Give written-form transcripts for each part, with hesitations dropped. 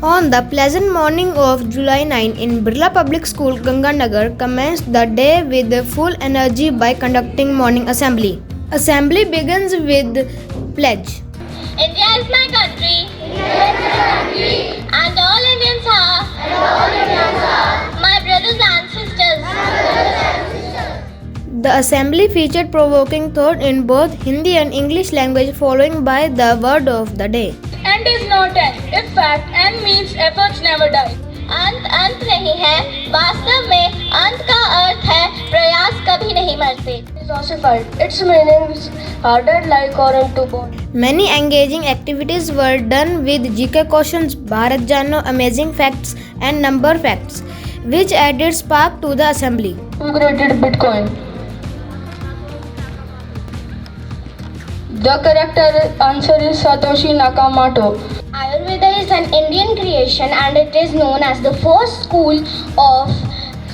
On the pleasant morning of July 9 in Birla Public School, Ganganagar commenced the day with full energy by conducting morning assembly. Assembly begins with pledge. India is my country. And all Indians are. My brothers and sisters. The assembly featured provoking thought in both Hindi and English language, following by the word of the day. End is not end. If fact end means efforts never die. अंत नहीं है, वास्तव में अंत का अर्थ है प्रयास कभी नहीं मरते. Is ossified. Its meaning is hardened like orange to bone. Many engaging activities were done with GK questions, Bharat Jano, amazing facts and number facts, which added spark to the assembly. Who created Bitcoin? The correct answer is Satoshi Nakamoto. Ayurveda is an Indian creation and it is known as the first school of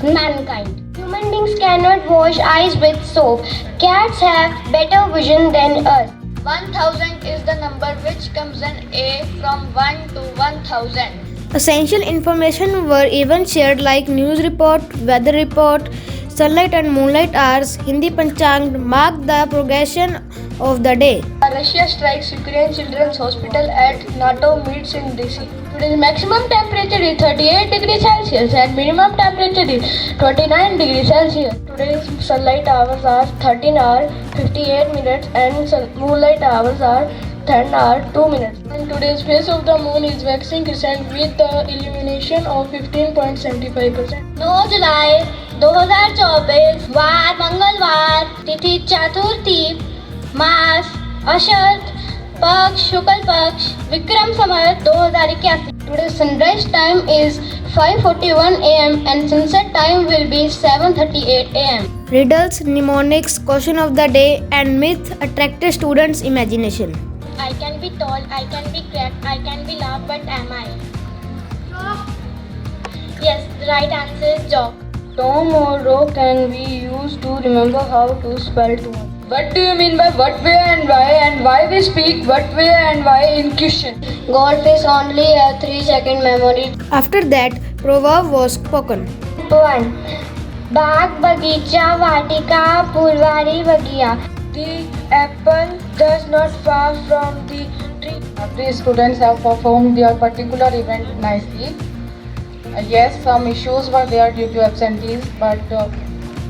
mankind. Human beings cannot wash eyes with soap. Cats have better vision than us. 1000 is the number which comes in A from 1 to 1000. Essential information were even shared like news report, weather report, sunlight and moonlight hours, Hindi Panchang marked the progression of the day. Russia strikes Ukraine Children's Hospital at NATO meets in DC. Today's maximum temperature is 38 degrees Celsius and minimum temperature is 29 degrees Celsius. Today's sunlight hours are 13 hours 58 minutes and moonlight hours are 10 hours 2 minutes. And today's phase of the moon is waxing crescent with the illumination of 15.75%. 9 जुलाई 2024 वार मंगलवार तिथि चतुर्थी मास अशरथ पक्ष शुक्ल पक्ष Vikram Samvat 2081. Today's sunrise time is 5:41 a.m. and sunset time will be 7:38 a.m. Riddles, mnemonics, question of the day and myth attracted students' imagination. I can be tall, I can be cracked, I can be loud, but am I? Yes, the right answer is jock. Tom or row can be used to remember how to spell tomorrow. What do you mean by what, where and why we speak what, where and why in question? Golf is only a 3-second memory. After that, proverb was spoken. 1. बाग बगीचा वाटिका फुलवारी बगिया. The apple does not fall from the tree. Every students have performed their particular event nicely. Yes, some issues were there due to absentees, but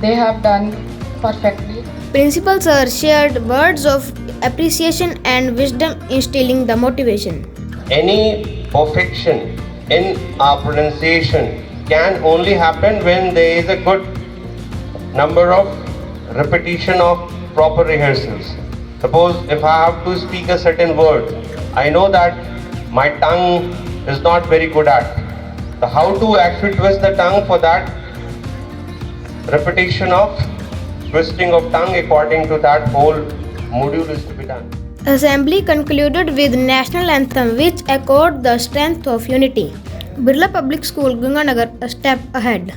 they have done perfectly. Principal sir shared words of appreciation and wisdom, instilling the motivation. Any perfection in our pronunciation can only happen when there is a good number of repetition of proper rehearsals. Suppose if I have to speak a certain word, I know that my tongue is not very good at. So how to actually twist the tongue, for that repetition of twisting of tongue according to that whole module is to be done. Assembly concluded with national anthem, which echoed the strength of unity. Birla Public School, Ganganagar, a step ahead.